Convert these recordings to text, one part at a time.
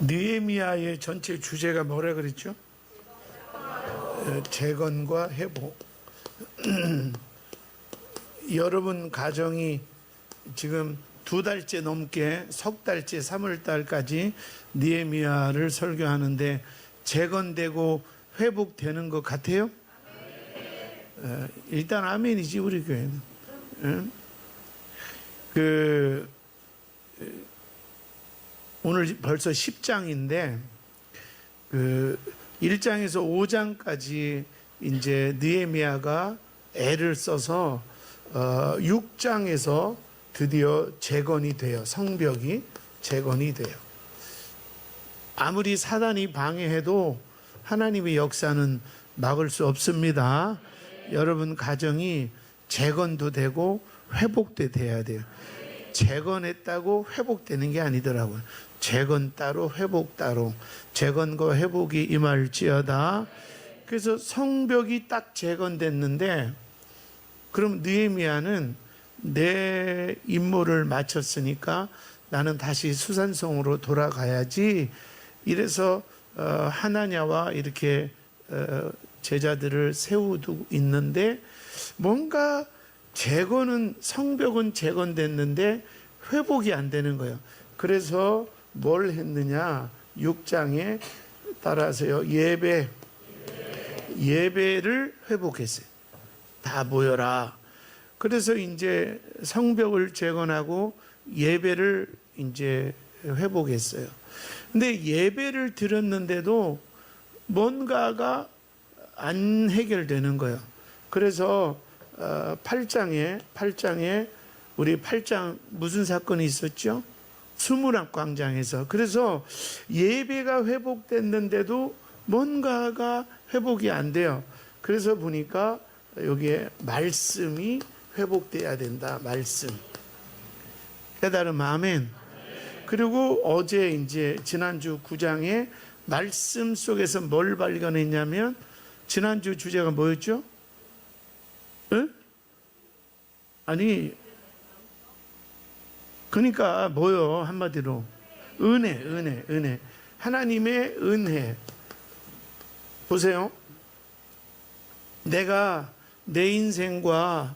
느헤미야의 전체 주제가 뭐라 그랬죠? 재건과 회복. 여러분 가정이 지금 2달째 넘게 석 달째 3월 달까지 느헤미야를 설교하는데 재건되고 회복되는 것 같아요? 일단 아멘이지 우리 교회는. 오늘 벌써 10장인데 1장에서 5장까지 이제 느헤미야가 애를 써서 6장에서 드디어 재건이 돼요. 성벽이 재건이 돼요. 아무리 사단이 방해해도 하나님의 역사는 막을 수 없습니다. 여러분 가정이 재건도 되고 회복도 돼야 돼요. 재건했다고 회복되는 게 아니더라고요. 재건 따로 회복 따로. 재건과 회복이 임할지어다. 그래서 성벽이 딱 재건됐는데 그럼 느헤미야는 내 임무를 마쳤으니까 나는 다시 수산성으로 돌아가야지. 이래서 하나냐와 이렇게 제자들을 세우고 있는데 뭔가 재건은 성벽은 재건됐는데 회복이 안 되는 거예요. 그래서 뭘 했느냐? 6장에 따라서요. 예배를 회복했어요. 다 모여라. 그래서 이제 성벽을 재건하고 예배를 이제 회복했어요. 근데 예배를 드렸는데도 뭔가가 안 해결되는 거예요. 그래서 8장에 우리 8장 무슨 사건이 있었죠? 수문학 광장에서. 그래서 예배가 회복됐는데도 뭔가가 회복이 안 돼요. 그래서 보니까 여기에 말씀이 회복돼야 된다. 말씀. 깨달음. 아멘. 그리고 어제 이제 지난주 9장에 말씀 속에서 뭘 발견했냐면 지난주 주제가 뭐였죠? 응? 아니 그러니까 뭐요? 한마디로 은혜. 하나님의 은혜. 보세요. 내가 내 인생과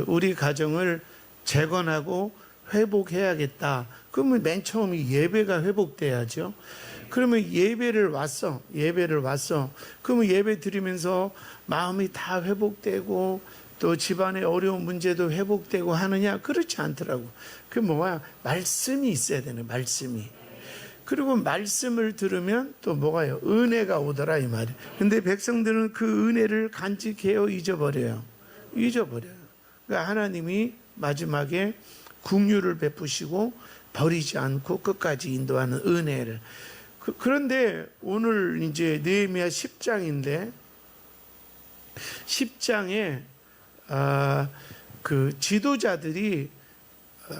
우리 가정을 재건하고 회복해야겠다. 그러면 맨 처음이 예배가 회복돼야죠. 그러면 예배를 왔어. 그러면 예배 드리면서 마음이 다 회복되고 또 집안의 어려운 문제도 회복되고 하느냐? 그렇지 않더라고. 그 뭐야? 말씀이 있어야 되는 말씀이. 그리고 말씀을 들으면 또 뭐가요? 은혜가 오더라 이 말이에요. 근데 백성들은 그 은혜를 간직해요, 잊어버려요. 그러니까 하나님이 마지막에 긍휼을 베푸시고 버리지 않고 끝까지 인도하는 은혜를. 그런데 오늘 이제 느헤미야 10장인데 10장에 그 지도자들이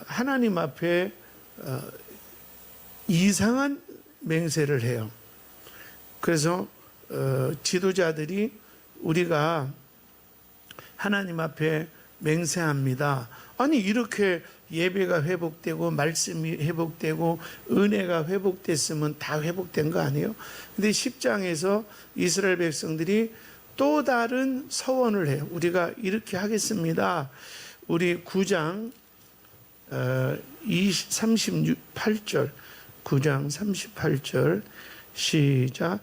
하나님 앞에 이상한 맹세를 해요. 그래서 지도자들이 우리가 하나님 앞에 맹세합니다. 아니 이렇게 예배가 회복되고 말씀이 회복되고 은혜가 회복됐으면 다 회복된 거 아니에요? 근데 10장에서 이스라엘 백성들이 또 다른 서원을 해요. 우리가 이렇게 하겠습니다. 우리 9장 38절 9장 38절 시작.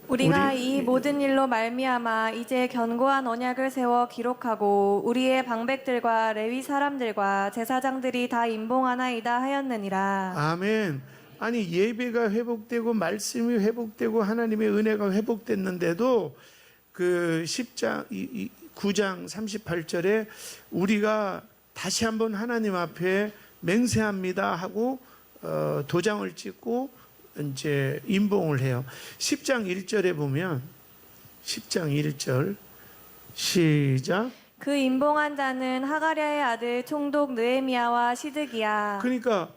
우리가 이 모든 일로 말미암아 이제 견고한 언약을 세워 기록하고 우리의 방백들과 레위 사람들과 제사장들이 다 임봉하나이다 하였느니라. 아멘. 아니 예배가 회복되고 말씀이 회복되고 하나님의 은혜가 회복됐는데도 그 10장 9장 38절에 우리가 다시 한번 하나님 앞에 맹세합니다 하고 도장을 찍고 이제 임봉을 해요. 10장 1절에 보면 10장 1절 시작. 그 임봉한 자는 하가랴의 아들 총독 느헤미야와 시드기야. 그러니까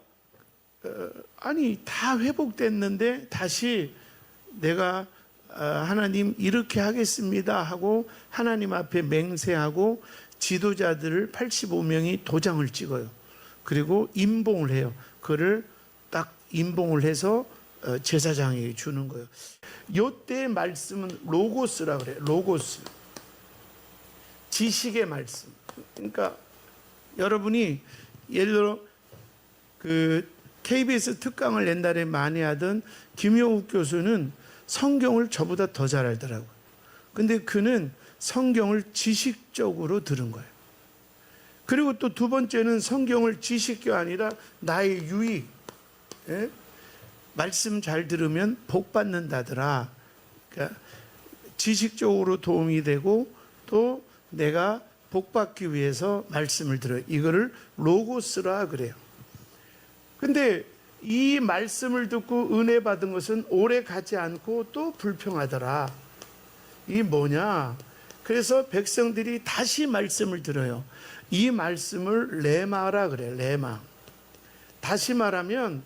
아니 다 회복됐는데 다시 내가 하나님 이렇게 하겠습니다 하고 하나님 앞에 맹세하고 지도자들을 85명이 도장을 찍어요. 그리고 임봉을 해요. 그를 딱 임봉을 해서 제사장에게 주는 거예요. 요때 말씀은 로고스라 그래요. 로고스. 지식의 말씀. 그러니까 여러분이 예를 들어 그 KBS 특강을 옛날에 많이 하던 김용욱 교수는 성경을 저보다 더 잘 알더라고요. 근데 그는 성경을 지식적으로 들은 거예요. 그리고 또 두 번째는 성경을 지식이 아니라 나의 유익. 예? 말씀 잘 들으면 복 받는다더라. 그러니까 지식적으로 도움이 되고 또 내가 복 받기 위해서 말씀을 들어요. 이거를 로고스라 그래요. 근데 이 말씀을 듣고 은혜 받은 것은 오래 가지 않고 또 불평하더라. 이 뭐냐? 그래서 백성들이 다시 말씀을 들어요. 이 말씀을 레마라 그래요. 레마. 다시 말하면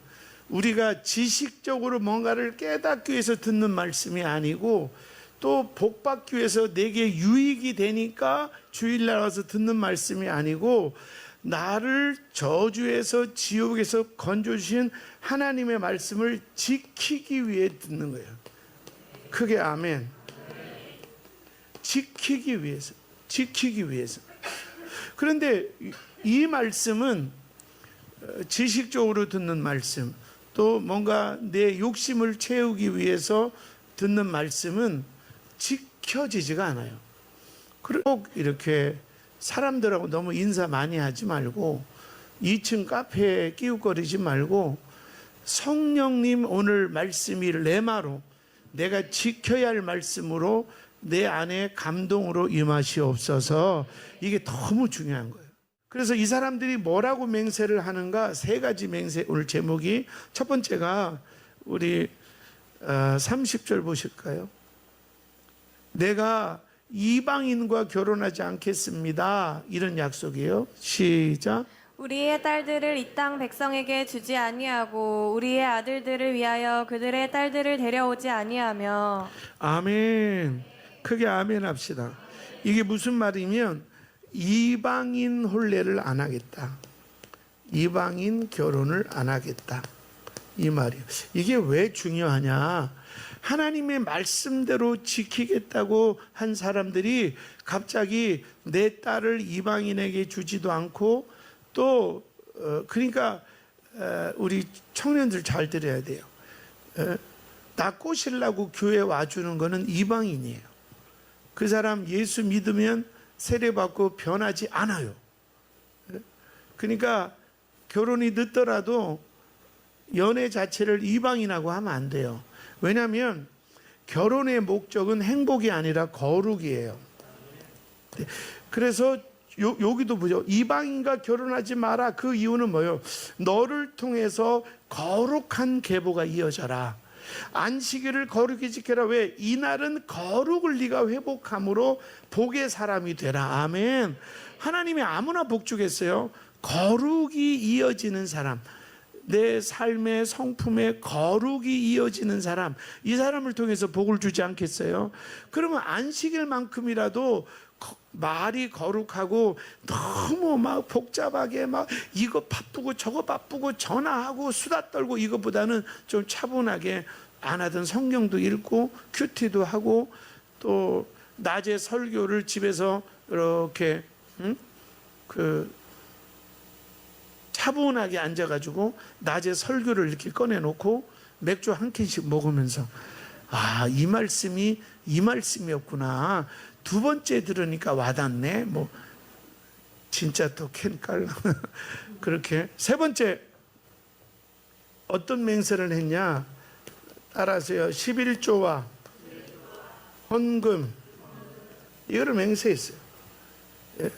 우리가 지식적으로 뭔가를 깨닫기 위해서 듣는 말씀이 아니고 또 복받기 위해서 내게 유익이 되니까 주일날 와서 듣는 말씀이 아니고 나를 저주에서 지옥에서 건져주신 하나님의 말씀을 지키기 위해 듣는 거예요. 크게 아멘. 지키기 위해서. 지키기 위해서. 그런데 이 말씀은 지식적으로 듣는 말씀, 또 뭔가 내 욕심을 채우기 위해서 듣는 말씀은 지켜지지가 않아요. 꼭 이렇게 사람들하고 너무 인사 많이 하지 말고 2층 카페에 끼우거리지 말고 성령님 오늘 말씀이 레마로 내가 지켜야 할 말씀으로 내 안에 감동으로 임하시옵소서. 이게 너무 중요한 거예요. 그래서 이 사람들이 뭐라고 맹세를 하는가? 세 가지 맹세. 오늘 제목이 첫 번째가 우리 30절 보실까요? 내가 이방인과 결혼하지 않겠습니다. 이런 약속이에요. 시작. 우리의 딸들을 이 땅 백성에게 주지 아니하고 우리의 아들들을 위하여 그들의 딸들을 데려오지 아니하며. 아멘. 크게 아멘 합시다. 이게 무슨 말이면 이방인 혼례를 안 하겠다. 이방인 결혼을 안 하겠다. 이 말이에요. 이게 왜 중요하냐? 하나님의 말씀대로 지키겠다고 한 사람들이 갑자기 내 딸을 이방인에게 주지도 않고 또 그러니까 우리 청년들 잘 들어야 돼요. 나 꼬시려고 교회 와주는 거는 이방인이에요. 그 사람 예수 믿으면 세례받고 변하지 않아요. 그러니까 결혼이 늦더라도 연애 자체를 이방인하고 하면 안 돼요. 왜냐하면 결혼의 목적은 행복이 아니라 거룩이에요. 그래서 여기도 보죠. 이방인과 결혼하지 마라. 그 이유는 뭐예요? 너를 통해서 거룩한 계보가 이어져라. 안식일을 거룩히 지켜라. 왜? 이날은 거룩을 네가 회복함으로 복의 사람이 되라. 아멘. 하나님이 아무나 복 주겠어요? 거룩이 이어지는 사람, 내 삶의 성품에 거룩이 이어지는 사람, 이 사람을 통해서 복을 주지 않겠어요? 그러면 안식일만큼이라도 말이 거룩하고 너무 막 복잡하게 막 이거 바쁘고 저거 바쁘고 전화하고 수다 떨고 이것보다는 좀 차분하게 안 하던 성경도 읽고 큐티도 하고 또 낮에 설교를 집에서 이렇게 차분하게 앉아가지고 낮에 설교를 이렇게 꺼내놓고 맥주 한 캔씩 먹으면서 아, 이 말씀이 이 말씀이었구나. 두 번째 들으니까 와닿네. 뭐 진짜 또 캔 깔라. 그렇게 세 번째 어떤 맹세를 했냐? 따라하세요. 11조와 헌금 이거를 맹세했어요. 예.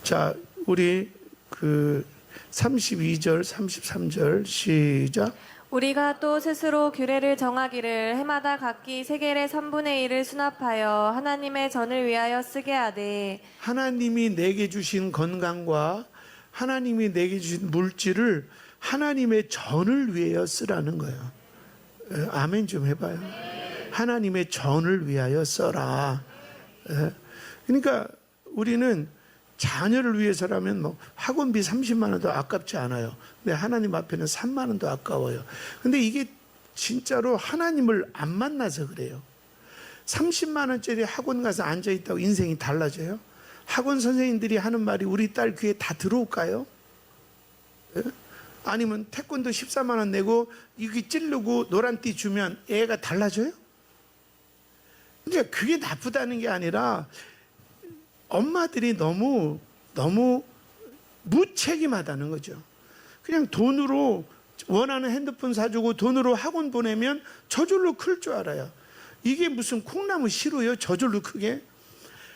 자, 우리 그 32절, 33절 시작. 우리가 또 스스로 규례를 정하기를 해마다 각기 세겔의 3분의 1을 수납하여 하나님의 전을 위하여 쓰게 하되. 하나님이 내게 주신 건강과 하나님이 내게 주신 물질을 하나님의 전을 위하여 쓰라는 거예요. 아멘 좀 해봐요. 하나님의 전을 위하여 써라. 그러니까 우리는 자녀를 위해서라면 뭐 학원비 30만 원도 아깝지 않아요. 근데 하나님 앞에는 3만 원도 아까워요. 근데 이게 진짜로 하나님을 안 만나서 그래요. 30만 원짜리 학원 가서 앉아 있다고 인생이 달라져요? 학원 선생님들이 하는 말이 우리 딸 귀에 다 들어올까요? 예? 아니면 태권도 14만 원 내고 이게 찌르고 노란띠 주면 애가 달라져요? 그러니까 그게 나쁘다는 게 아니라 엄마들이 너무 무책임하다는 거죠. 그냥 돈으로 원하는 핸드폰 사주고 돈으로 학원 보내면 저절로 클 줄 알아요. 이게 무슨 콩나무 시루요? 저절로 크게?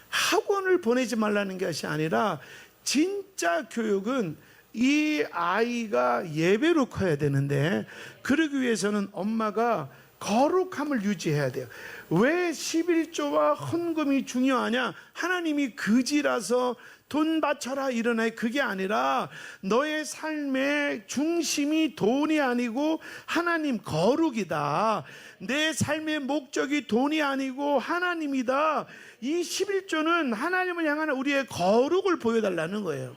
학원을 보내지 말라는 것이 아니라 진짜 교육은 이 아이가 예배로 커야 되는데, 그러기 위해서는 엄마가 거룩함을 유지해야 돼요. 왜 11조와 헌금이 중요하냐? 하나님이 그지라서 돈 바쳐라 이러나, 그게 아니라 너의 삶의 중심이 돈이 아니고 하나님 거룩이다. 내 삶의 목적이 돈이 아니고 하나님이다. 이 11조는 하나님을 향한 우리의 거룩을 보여달라는 거예요.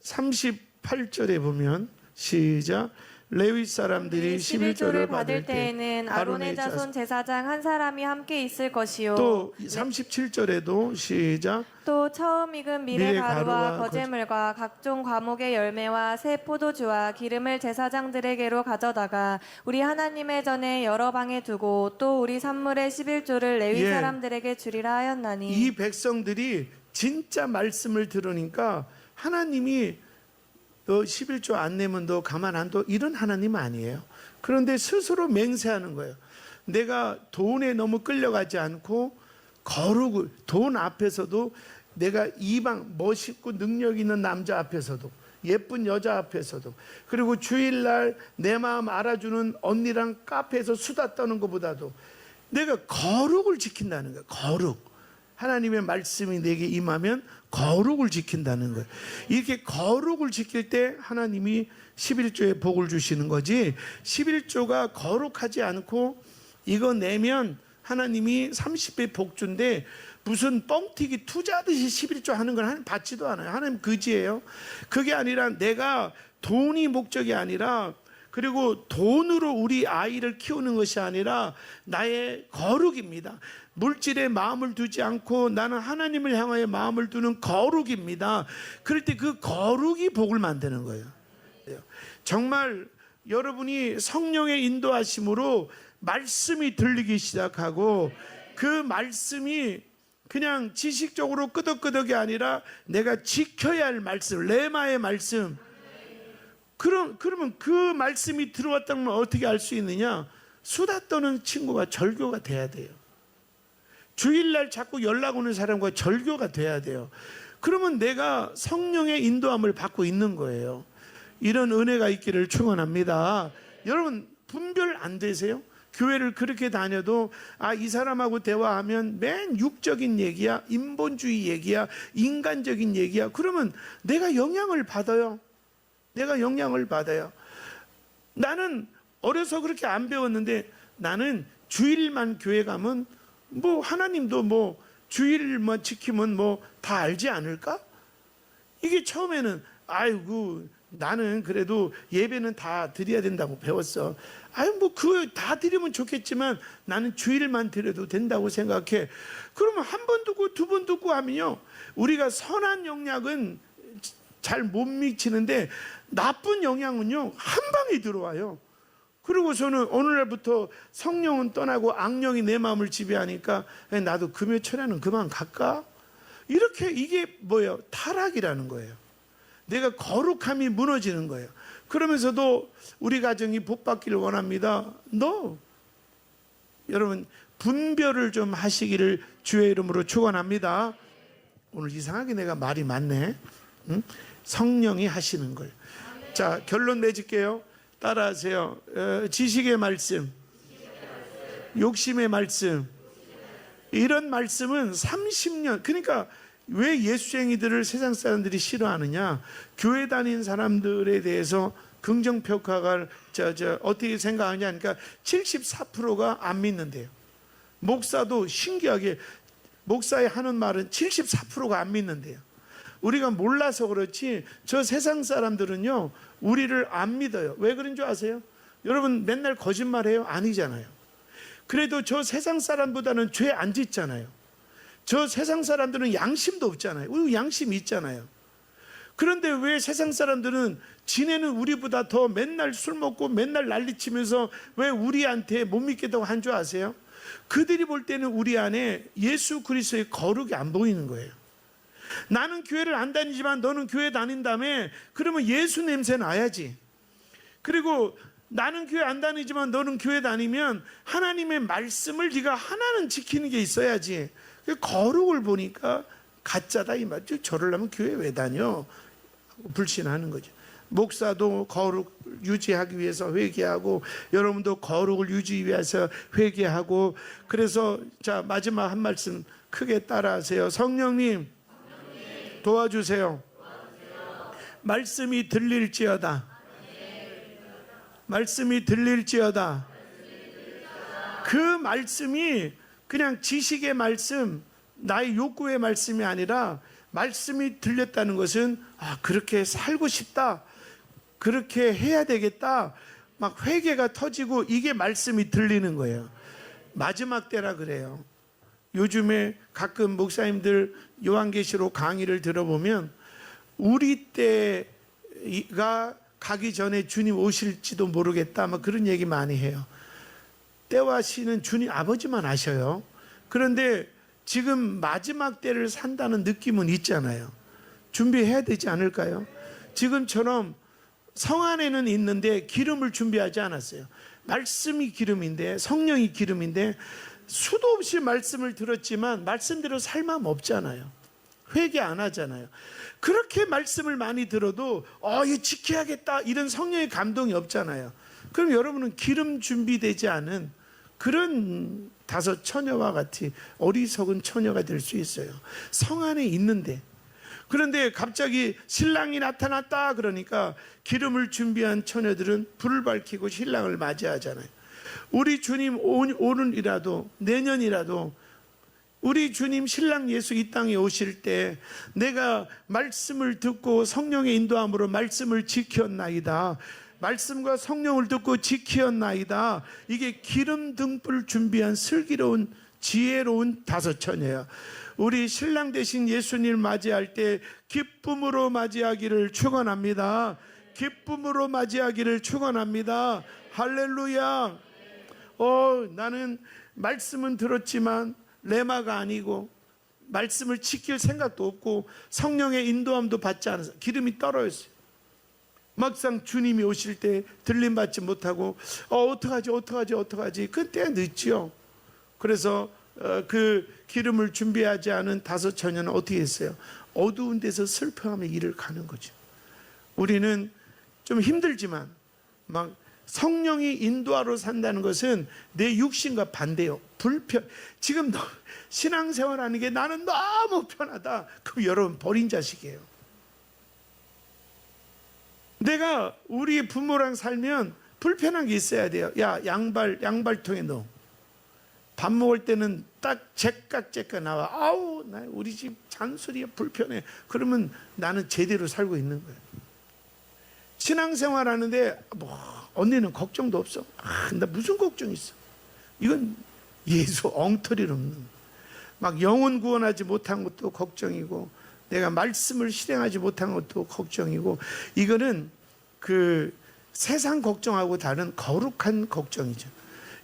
38절에 보면 시작. 레위 사람들이 11조를 받을 때에는 아론의 자손 제사장 한 사람이 함께 있을 것이요. 또 37절에도 시작. 또 처음 익은 미래 미래 가루와 가루와 거제물과 각종 과목의 열매와 새 포도주와 기름을 제사장들에게로 가져다가 우리 하나님의 전에 여러 방에 두고 또 우리 산물의 11조를 레위 예. 사람들에게 주리라 하였나니. 이 백성들이 진짜 말씀을 들으니까 하나님이 너 11조 안 내면 너 가만 안 둬, 이런 하나님 아니에요. 그런데 스스로 맹세하는 거예요. 내가 돈에 너무 끌려가지 않고 거룩을, 돈 앞에서도 내가 이방 멋있고 능력 있는 남자 앞에서도, 예쁜 여자 앞에서도, 그리고 주일날 내 마음 알아주는 언니랑 카페에서 수다 떠는 것보다도 내가 거룩을 지킨다는 거예요. 거룩. 하나님의 말씀이 내게 임하면 거룩을 지킨다는 거예요. 이렇게 거룩을 지킬 때 하나님이 11조에 복을 주시는 거지, 11조가 거룩하지 않고 이거 내면 하나님이 30배 복 준대, 무슨 뻥튀기 투자하듯이 11조 하는 건 하나님 받지도 않아요. 하나님 그지예요. 그게 아니라 내가 돈이 목적이 아니라, 그리고 돈으로 우리 아이를 키우는 것이 아니라 나의 거룩입니다. 물질에 마음을 두지 않고 나는 하나님을 향하여 마음을 두는 거룩입니다. 그럴 때 그 거룩이 복을 만드는 거예요. 정말 여러분이 성령의 인도하심으로 말씀이 들리기 시작하고, 그 말씀이 그냥 지식적으로 끄덕끄덕이 아니라 내가 지켜야 할 말씀, 레마의 말씀. 그러면 그 말씀이 들어왔다는 걸 어떻게 알 수 있느냐? 수다 떠는 친구가 절교가 돼야 돼요. 주일날 자꾸 연락 오는 사람과 절교가 돼야 돼요. 그러면 내가 성령의 인도함을 받고 있는 거예요. 이런 은혜가 있기를 축원합니다. 여러분 분별 안 되세요? 교회를 그렇게 다녀도 이 사람하고 대화하면 맨 육적인 얘기야, 인본주의 얘기야, 인간적인 얘기야. 그러면 내가 영향을 받아요. 나는 어려서 그렇게 안 배웠는데, 나는 주일만 교회 가면 뭐 하나님도 뭐 주일만 지키면 뭐 다 알지 않을까? 이게 처음에는 아이고 나는 그래도 예배는 다 드려야 된다고 배웠어. 뭐 그거 다 드리면 좋겠지만 나는 주일만 드려도 된다고 생각해. 그러면 한 번 듣고 두 번 듣고 하면요, 우리가 선한 영향은 잘 못 미치는데 나쁜 영향은요 한 방에 들어와요. 그리고서는 어느 날부터 성령은 떠나고 악령이 내 마음을 지배하니까 나도 금요철에는 그만 갈까? 이렇게, 이게 뭐예요? 타락이라는 거예요. 내가 거룩함이 무너지는 거예요. 그러면서도 우리 가정이 복받기를 원합니다. 여러분 분별을 좀 하시기를 주의 이름으로 축원합니다. 오늘 이상하게 내가 말이 많네. 응? 성령이 하시는 거예요. 자, 결론 내줄게요. 따라하세요. 지식의 말씀, 욕심의 말씀, 이런 말씀은 30년, 그러니까 왜 예수쟁이들을 세상 사람들이 싫어하느냐? 교회 다닌 사람들에 대해서 긍정평가가 어떻게 생각하냐? 그러니까 74%가 안 믿는데요. 목사도 신기하게 목사의 하는 말은 74%가 안 믿는데요. 우리가 몰라서 그렇지 저 세상 사람들은요 우리를 안 믿어요. 왜 그런 줄 아세요? 여러분 맨날 거짓말해요? 아니잖아요. 그래도 저 세상 사람보다는 죄 안 짓잖아요. 저 세상 사람들은 양심도 없잖아요. 우리 양심이 있잖아요. 그런데 왜 세상 사람들은 지네는 우리보다 더 맨날 술 먹고 맨날 난리치면서 왜 우리한테 못 믿겠다고 한 줄 아세요? 그들이 볼 때는 우리 안에 예수 그리스도의 거룩이 안 보이는 거예요. 나는 교회를 안 다니지만 너는 교회 다닌다며? 그러면 예수 냄새 나야지. 그리고 나는 교회 안 다니지만 너는 교회 다니면 하나님의 말씀을 네가 하나는 지키는 게 있어야지. 거룩을 보니까 가짜다 이 말이죠. 저러려면 교회 왜 다녀? 불신하는 거죠. 목사도 거룩 유지하기 위해서 회개하고, 여러분도 거룩을 유지하기 위해서 회개하고. 그래서 자, 마지막 한 말씀 크게 따라하세요. 성령님 도와주세요. 말씀이 들릴지어다. 말씀이 들릴지어다. 그 말씀이 그냥 지식의 말씀, 나의 욕구의 말씀이 아니라 말씀이 들렸다는 것은 그렇게 살고 싶다, 그렇게 해야 되겠다, 막 회개가 터지고 이게 말씀이 들리는 거예요. 마지막 때라 그래요. 요즘에 가끔 목사님들 요한계시록 강의를 들어보면 우리 때가 가기 전에 주님 오실지도 모르겠다, 막 그런 얘기 많이 해요. 때와 시는 주님 아버지만 아셔요. 그런데 지금 마지막 때를 산다는 느낌은 있잖아요. 준비해야 되지 않을까요? 지금처럼 성 안에는 있는데 기름을 준비하지 않았어요. 말씀이 기름인데, 성령이 기름인데, 수도 없이 말씀을 들었지만 말씀대로 살 마음 없잖아요. 회개 안 하잖아요. 그렇게 말씀을 많이 들어도 이거 지켜야겠다 이런 성령의 감동이 없잖아요. 그럼 여러분은 기름 준비되지 않은 그런 다섯 처녀와 같이 어리석은 처녀가 될 수 있어요. 성 안에 있는데. 그런데 갑자기 신랑이 나타났다 그러니까 기름을 준비한 처녀들은 불을 밝히고 신랑을 맞이하잖아요. 우리 주님 오늘이라도, 내년이라도 우리 주님 신랑 예수 이 땅에 오실 때 내가 말씀을 듣고 성령의 인도함으로 말씀을 지켰나이다, 말씀과 성령을 듣고 지켰나이다, 이게 기름 등불 준비한 슬기로운 지혜로운 다섯 처녀야. 우리 신랑 되신 예수님 맞이할 때 기쁨으로 맞이하기를 축원합니다. 기쁨으로 맞이하기를 축원합니다. 할렐루야. 나는 말씀은 들었지만 레마가 아니고 말씀을 지킬 생각도 없고 성령의 인도함도 받지 않아서 기름이 떨어졌어요. 막상 주님이 오실 때 들림 받지 못하고 어떡하지 그때 늦지요. 그래서 그 기름을 준비하지 않은 다섯 처녀는 어떻게 했어요? 어두운 데서 슬퍼하며 일을 가는 거죠. 우리는 좀 힘들지만 막 성령이 인도하러 산다는 것은 내 육신과 반대요. 지금 신앙생활하는 게 나는 너무 편하다. 그럼 여러분 버린 자식이에요. 내가 우리 부모랑 살면 불편한 게 있어야 돼요. 야, 양발통에 넣어. 밥 먹을 때는 딱 제깍제깍 나와. 나 우리 집 잔소리야, 불편해. 그러면 나는 제대로 살고 있는 거예요. 신앙생활 하는데 언니는 걱정도 없어. 나 무슨 걱정 있어. 이건 예수 엉터리로 없는, 막 영혼 구원하지 못한 것도 걱정이고 내가 말씀을 실행하지 못한 것도 걱정이고, 이거는 그 세상 걱정하고 다른 거룩한 걱정이죠.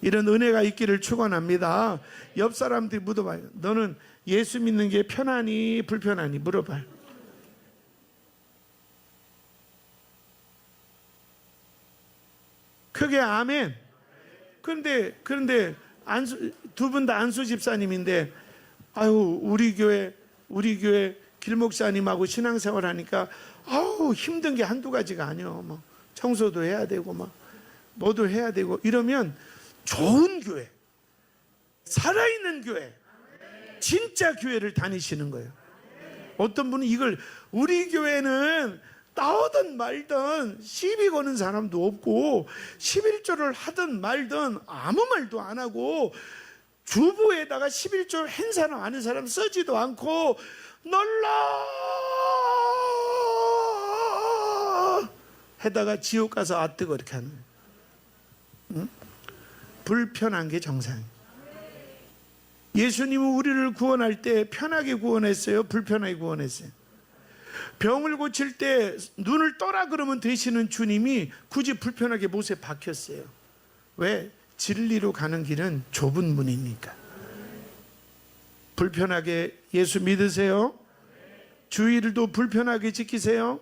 이런 은혜가 있기를 축원합니다. 옆 사람들이 물어봐요. 너는 예수 믿는 게 편하니 불편하니 물어봐요. 크게 아멘. 그런데 두 분 다 안수 집사님인데, 우리 교회 길목사님하고 신앙생활 하니까 힘든 게 한두 가지가 아니요. 뭐 청소도 해야 되고 막 뭐도 해야 되고 이러면 좋은 교회, 살아있는 교회, 진짜 교회를 다니시는 거예요. 어떤 분은 이걸 우리 교회는 나오든 말든 시비 거는 사람도 없고 11조를 하든 말든 아무 말도 안 하고 주보에다가 11조 한 사람 아는 사람 쓰지도 않고 놀라 해다가 지옥 가서 뜨거 이렇게 하는 거예요. 불편한 게 정상이에요. 예수님은 우리를 구원할 때 편하게 구원했어요? 불편하게 구원했어요? 병을 고칠 때 눈을 떠라 그러면 되시는 주님이 굳이 불편하게 못에 박혔어요. 왜? 진리로 가는 길은 좁은 문이니까. 불편하게 예수 믿으세요? 주일도 불편하게 지키세요?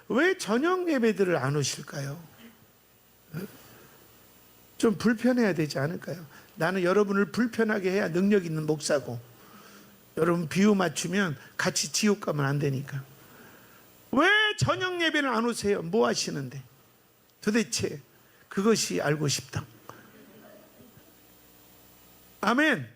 왜 저녁 예배들을 안 오실까요? 좀 불편해야 되지 않을까요? 나는 여러분을 불편하게 해야 능력 있는 목사고, 여러분 비유 맞추면 같이 지옥 가면 안 되니까. 왜 저녁 예배는 안 오세요? 뭐 하시는데? 도대체 그것이 알고 싶다. 아멘.